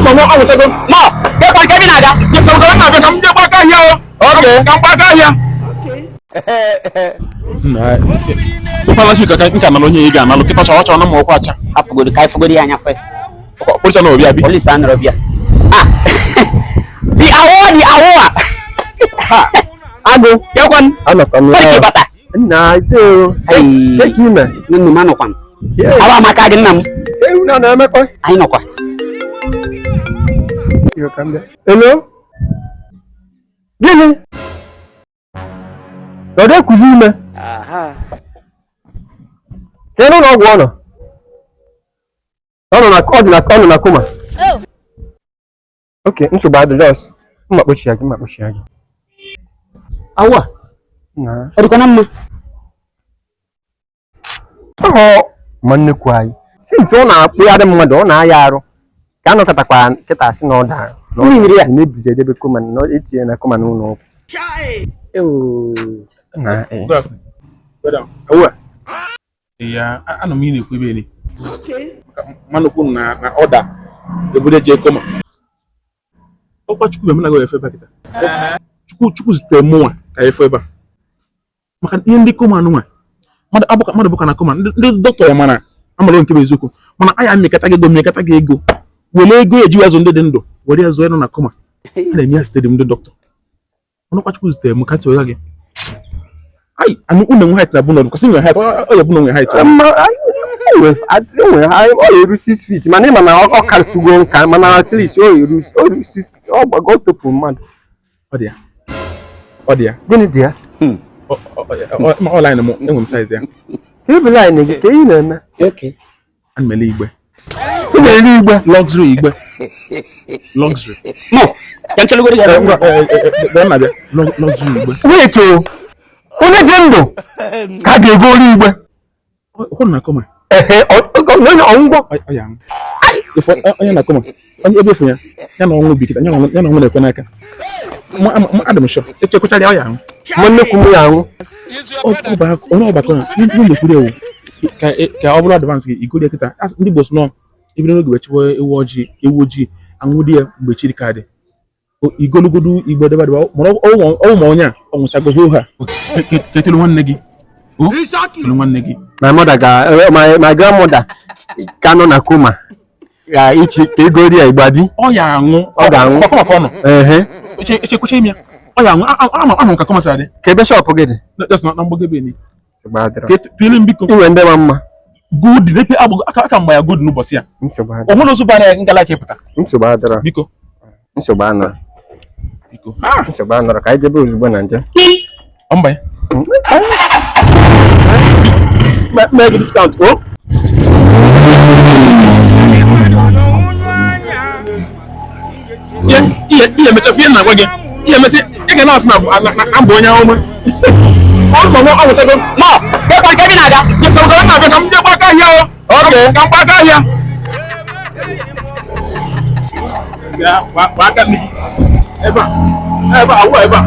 no, I was going. No, get back in there. You come on, come back here. Okay, come back here. Nah, pala shi ka nka na onye iga na lo kita chawa na mo kwacha. Apugodi kai fugodi anya first. Police na obi abi. Police na obi. Ah. Di awo. Ha. Ago, yakwan. Ano kan. Farki bata. Na ito. Ai, tekime. Nunu mano kwan. Awa maka gin nam. Una na me ko. Ai no kwa. Yo kamba. Hello? Gini? Ode kuzime. Aha. Kenu no gwo no. Ono na kuma. Oh. Okay, nso bad just. Mma kpochi agi. Awa. Na. Odi kona mma. Manne kwai. Since ona akpu ya de mmadu ona aya aru. Ka no katakwa kita asi no da. No ni ya. Ni bize de be kuma no etie na kuma no no. Chai. Na Go down. Awa. Ya, ana mi na ekwu ebe ni. Okay. Manu kun na order. E bude je koma. Okwa chukwu me na go efe ba kita. Chukwu zite mu ka efe ba. Maka ihe ndị koma nwa. Mmadụ bụ ka na koma ndị doctor ya mana amalo nke bezuko. Mana aya mmekata gị ego. Wele ego eji azụ ndị dị ndụ. Were azụ eno na koma. Ana emi stadium ndị doctor. Ono kwa chukwu zite mu ka tso ya. Ai, anu una height na buno because your height o ya buno height. I you 6 feet. Mana o kal to go kan mana at least you 6 feet. O go to put man. Odia. Gini dia. O line mo enwem size ya. Ke be line ge ke ina na. Okay. An mele igbe. Mele igbe. Luxury igbe. Luxury. No. Can tell you what luxury igbe. Wait oh. Onye dị ndụ ka ga-ego ori igbe. Hụ na koma. Onye ọngwọ. Oya. Ifo onye na koma. Onye ebe efu ya. Ya na ọnwụ bikita, ya na ọnwụ na-ekwe n'aka. Mu Adam Shaw. Echekwachara ya ọya. Mo nnekwu m ya anwụ. Onye ọgbakọ na ndị na-ekwuri ewu. Ka ọ bụrụ advance gị igori kịta. Ndị Igbo nọ ebido n'oge wechiwe ewu ojii anwụ dị ya mgbe chiri kaadị. Igologodu igbo deba mana ọ ma onye a ọnwụchago ho ha ketelu nwanne gị nwanne gị my grandmother ka nọ na koma ya ichi ka ego ri igbabi ọ ya anwụ ọ ga-anwụ maka ọnụ echekwuche ime ya ọ ya anwụ ama ka kọmasa dị ka ebe shop gị dị just na mgbogebe ni pili mbiko iwe ndị ma mma good dey aka mgba ya good n'ụbọchị ya ọ hụrụ ozugbo na ngala ka pụta nsogbu adịrọ biko nsogbu anọ biko nsogbu anọrọ ka anyị jebe ozugbo na nje mba ya maybe discount oh iya mecha fie na gwa gị iya mesi ị ga na-asị na mbụ onye ọma ọ nọ awụsago no get back in there. you come on na ka m je gbaka ahịa okay ka m gbaka ahịa ya gbaka mi ebe a awụ a ebe a